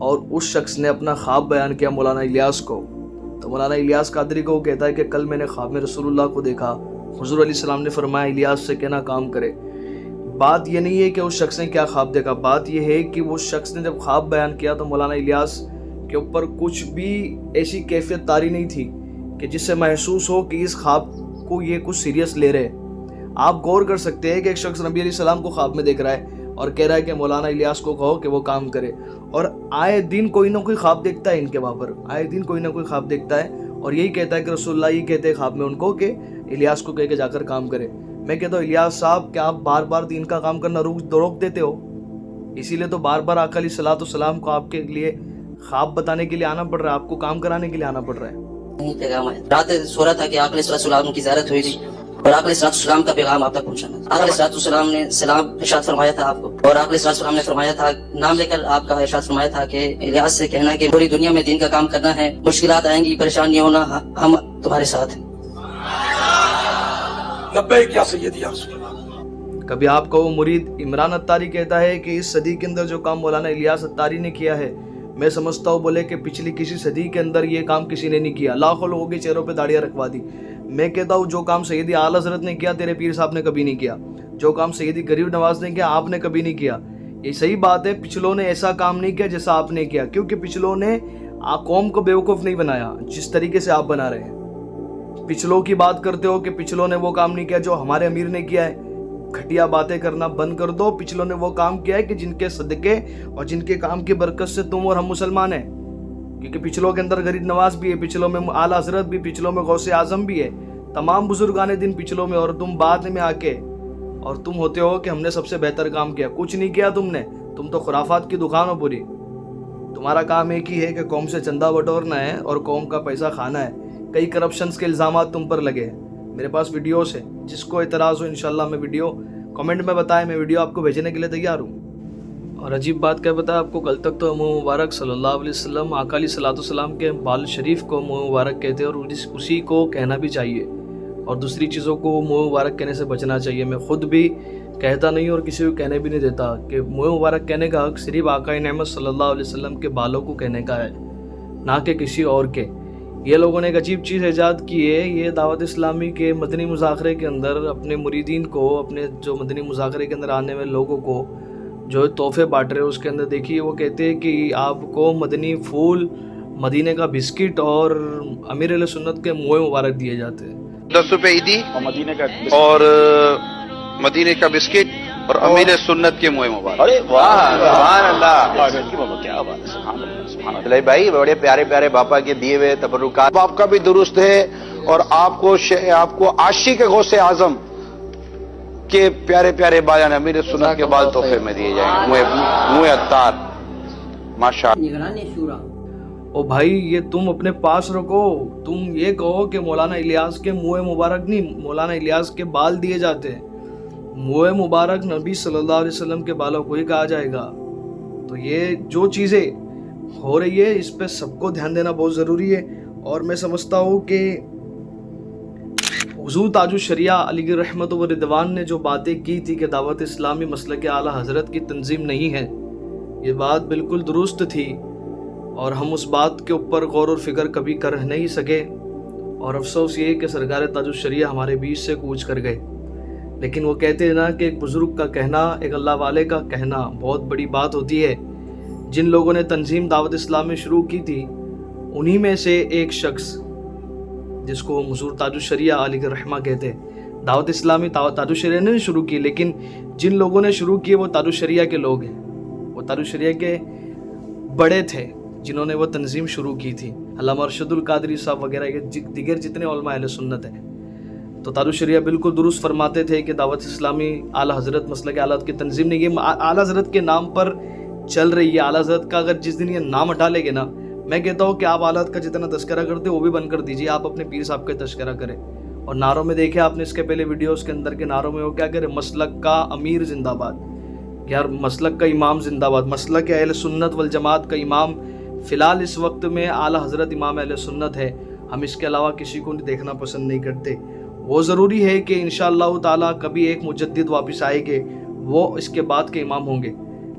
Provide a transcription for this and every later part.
اور اس شخص نے اپنا خواب بیان کیا مولانا الیاس کو، تو مولانا الیاس قادری کو وہ کہتا ہے کہ کل میں نے خواب میں رسول اللہ کو دیکھا، حضور علیہ السلام نے فرمایا الیاس سے کہنا کام کرے۔ بات یہ نہیں ہے کہ اس شخص نے کیا خواب دیکھا، بات یہ ہے کہ وہ شخص نے جب خواب بیان کیا تو مولانا الیاس کے اوپر کچھ بھی ایسی کیفیت طاری نہیں تھی کہ جس سے محسوس ہو کہ اس خواب کو یہ کچھ سیریس لے رہے۔ آپ غور کر سکتے ہیں کہ ایک شخص نبی علیہ السلام کو خواب میں دیکھ رہا ہے اور کہہ رہا ہے کہ مولانا الیاس کو کہو کہ وہ کام کرے، اور آئے دن کوئی نہ کوئی خواب دیکھتا ہے ان کے بابر، آئے دن کوئی نہ کوئی خواب دیکھتا ہے اور یہی کہتا ہے کہ رسول اللہ یہ کہتے ہیں خواب میں ان کو کہ الیاس کو کہہ کے جا کر کام کرے۔ میں کہتا ہوں الیاس صاحب کیا آپ بار بار دین کا کام کرنا روک دیتے ہو؟ اسی لیے تو بار بار آقا علیہ الصلوۃ والسلام کو آپ کے لیے خواب بتانے کے لیے آنا پڑ رہا ہے، آپ کو کام کرانے کے لیے آنا پڑ رہا ہے۔ رات سو رہا تھا کہ آقا علیہ السلام کی زیارت ہوئی تھی اور آقا علیہ السلام کا پیغام آپ تک پہنچانا تھا۔ آقا علیہ السلام نے سلام ارشاد فرمایا تھا آپ کو، اور آقا علیہ السلام نے فرمایا تھا، نام لے کر آپ کا ارشاد فرمایا تھا کہ الیاس سے کہنا کہ پوری دنیا میں دین کا کام کرنا ہے، مشکلات آئیں گی، پریشان نہیں ہونا، ہم تمہارے ساتھ ہیں۔ لبیک یا سیدی یا رسول اللہ۔ کبھی آپ کو وہ مرید عمران اتاری کہتا ہے کہ اس صدی کے اندر جو کام مولانا الیاس اتاری نے کیا ہے، میں سمجھتا ہوں بولے کہ پچھلی کسی صدی کے اندر یہ کام کسی نے نہیں کیا، لاکھوں لوگوں کے چہروں پہ داڑیاں رکھوا دی۔ میں کہتا ہوں جو کام سیدی اعلیٰ حضرت نے کیا تیرے پیر صاحب نے کبھی نہیں کیا، جو کام سیدی غریب نواز نے کیا آپ نے کبھی نہیں کیا۔ یہ صحیح بات ہے، پچھلوں نے ایسا کام نہیں کیا جیسا آپ نے کیا، کیونکہ پچھلوں نے قوم کو بیوقوف نہیں بنایا جس طریقے سے آپ بنا رہے ہیں۔ پچھلوں کی بات کرتے ہو کہ پچھلوں نے وہ کام نہیں کیا جو ہمارے امیر نے کیا ہے، گھٹیا باتیں کرنا بند کر دو۔ پچھلوں نے وہ کام کیا ہے کہ جن کے صدقے اور جن کے کام کی برکت سے تم اور ہم مسلمان ہیں، کیونکہ پچھلوں کے اندر غریب نواز بھی ہے، پچھلوں میں اعلیٰ حضرت بھی، پچھلوں میں غوث اعظم بھی ہے، تمام بزرگان دین پچھلوں میں، اور تم بعد میں آ کے اور تم ہوتے ہو کہ ہم نے سب سے بہتر کام کیا۔ کچھ نہیں کیا تم نے، تم تو خرافات کی دکان ہو پوری۔ تمہارا کام ایک ہی ہے کہ قوم سے چندہ بٹورنا ہے اور قوم کا پیسہ کھانا ہے۔ کئی کرپشنز کے الزامات تم پر لگے ہیں، میرے پاس ویڈیوز ہیں، جس کو اعتراض ہو انشاءاللہ میں ویڈیو کمنٹ میں بتائیں، میں ویڈیو آپ کو بھیجنے کے لیے تیار ہوں۔ اور عجیب بات کیا بتا آپ کو، کل تک تو منہ مبارک صلی اللہ علیہ وسلم آقا علیہ الصلوۃ والسلام کے بال شریف کو منہ مبارک کہتے اور اسی کو کہنا بھی چاہیے، اور دوسری چیزوں کو منہ مبارک کہنے سے بچنا چاہیے۔ میں خود بھی کہتا نہیں اور کسی کو کہنے بھی نہیں دیتا کہ منہ مبارک کہنے کا حق صرف آقا نعمت صلی اللہ علیہ وسلم کے بالوں کو کہنے کا ہے، نہ کہ کسی اور کے۔ یہ لوگوں نے ایک عجیب چیز ایجاد کی ہے، یہ دعوت اسلامی کے مدنی مذاکرے کے اندر اپنے مریدین کو، اپنے جو مدنی مذاکرے کے اندر آنے والے لوگوں کو جو تحفے بانٹ رہے ہیں، اس کے اندر دیکھیے وہ کہتے ہیں کہ آپ کو مدنی پھول، مدینے کا بسکٹ اور امیر علیہ سنت کے منہ مبارک دیے جاتے ہیں۔ 10 روپے عیدی اور مدینے کا اور مدینے کا بسکٹ اور امیر سنت کے منہ مبارک۔ ارے واہ سبحان اللہ، کیا بات ہے، سبحان اللہ سبحان اللہ۔ بھائی بڑے پیارے پیارے باپا کے دیے ہوئے تبرکات آپ کا بھی درست ہے، اور آپ کو عاشق غوث اعظم کے پیارے پیارے بایان امیر سنت کے بال تحفے میں دیے جائیں گے، منہ عطار ماشاءاللہ۔ او بھائی یہ تم اپنے پاس رکھو، تم یہ کہو کہ مولانا الیاس کے منہ مبارک نہیں، مولانا الیاس کے بال دیے جاتے ہیں۔ منہ مبارک نبی صلی اللہ علیہ وسلم کے بالوں کو ہی کہا جائے گا۔ تو یہ جو چیزیں ہو رہی ہے اس پہ سب کو دھیان دینا بہت ضروری ہے، اور میں سمجھتا ہوں کہ حضور تاج الشریعہ علی گڑھ رحمت و رضوان نے جو باتیں کی تھی کہ دعوت اسلامی مسلک اعلیٰ حضرت کی تنظیم نہیں ہے، یہ بات بالکل درست تھی، اور ہم اس بات کے اوپر غور و فکر کبھی کر نہیں سکے، اور افسوس یہ کہ سرکار تاج الشریعہ ہمارے بیچ سے کوچ کر گئے۔ لیکن وہ کہتے ہیں نا کہ ایک بزرگ کا کہنا، ایک اللہ والے کا کہنا بہت بڑی بات ہوتی ہے۔ جن لوگوں نے تنظیم دعوت اسلامی شروع کی تھی، انہی میں سے ایک شخص جس کو حضور تاج الشریعہ علی گڑھ رحمہ کہتے ہیں، دعوت اسلامی تاج الشریعہ نے شروع کی، لیکن جن لوگوں نے شروع کی وہ تاج الشریعہ کے لوگ ہیں، وہ تاج الشریعہ کے بڑے تھے جنہوں نے وہ تنظیم شروع کی تھی، علامہ ارشد القادری صاحب وغیرہ دیگر جتنے علماء اہل سنت ہیں۔ تو تاج الشریعہ بالکل درست فرماتے تھے کہ دعوت اسلامی اعلیٰ حضرت مسلک اعلیٰ کی تنظیم نہیں، یہ اعلیٰ حضرت کے نام پر چل رہی ہے۔ اعلیٰ حضرت کا اگر جس دن یہ نام ہٹا لے گے نا، میں کہتا ہوں کہ آپ اعلیٰ حضرت کا جتنا تذکرہ کرتے وہ بھی بند کر دیجیے، آپ اپنے پیر صاحب کا تذکرہ کریں۔ اور نعروں میں دیکھیں آپ نے اس کے پہلے ویڈیوز کے اندر کے نعروں میں وہ کیا کرے، مسلک کا امیر زندہ باد، یار مسلک کا امام زندہ باد، مسلک اہل سنت والجماعت کا امام فی الحال اس وقت میں اعلیٰ حضرت امام اہل سنت ہے، ہم اس کے علاوہ کسی کو دیکھنا پسند نہیں کرتے۔ وہ ضروری ہے کہ انشاءاللہ تعالیٰ کبھی ایک مجدد واپس آئے گے، وہ اس کے بعد کے امام ہوں گے،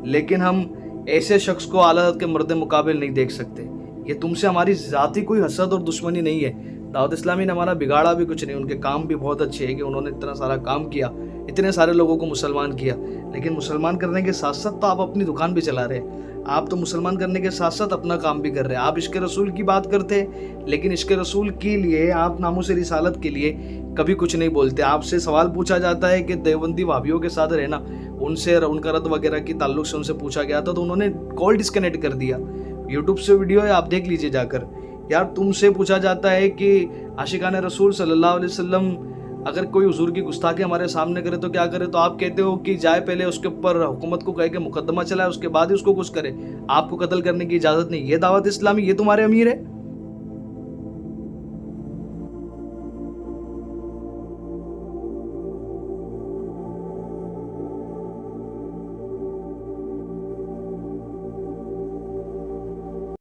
لیکن ہم ایسے شخص کو اعلیٰ حضرت کے مرد مقابل نہیں دیکھ سکتے. یہ تم سے ہماری ذاتی کوئی حسد اور دشمنی نہیں ہے. دعوت اسلامی نے ہمارا بگاڑا بھی کچھ نہیں. ان کے کام بھی بہت اچھے ہیں کہ انہوں نے اتنا سارا کام کیا, اتنے سارے لوگوں کو مسلمان کیا. لیکن مسلمان کرنے کے ساتھ ساتھ تو آپ اپنی دکان بھی چلا رہے ہیں. آپ تو مسلمان کرنے کے ساتھ ساتھ اپنا کام بھی کر رہے ہیں. آپ عشق رسول کی بات کرتے ہیں, لیکن عشق رسول کے لیے آپ ناموس رسالت کے لیے کبھی کچھ نہیں بولتے. آپ سے سوال پوچھا جاتا ہے کہ دیوبندی وہابیوں کے ساتھ رہنا, ان سے ان کا رد وغیرہ کی تعلق سے ان سے پوچھا گیا تھا تو انہوں نے کال ڈسکنیکٹ کر دیا. یوٹیوب سے ویڈیو ہے, آپ دیکھ لیجئے جا کر. یار تم سے پوچھا جاتا ہے کہ عاشقان رسول صلی اللہ علیہ وسلم اگر کوئی حضور کی گستاخی ہمارے سامنے کرے تو کیا کرے, تو آپ کہتے ہو کہ جائے پہلے اس کے اوپر حکومت کو کہے کہ مقدمہ چلائے, اس کے بعد ہی اس کو کچھ کرے. آپ کو قتل کرنے کی اجازت نہیں. یہ دعوت اسلامی, یہ تمہارے امیر ہے.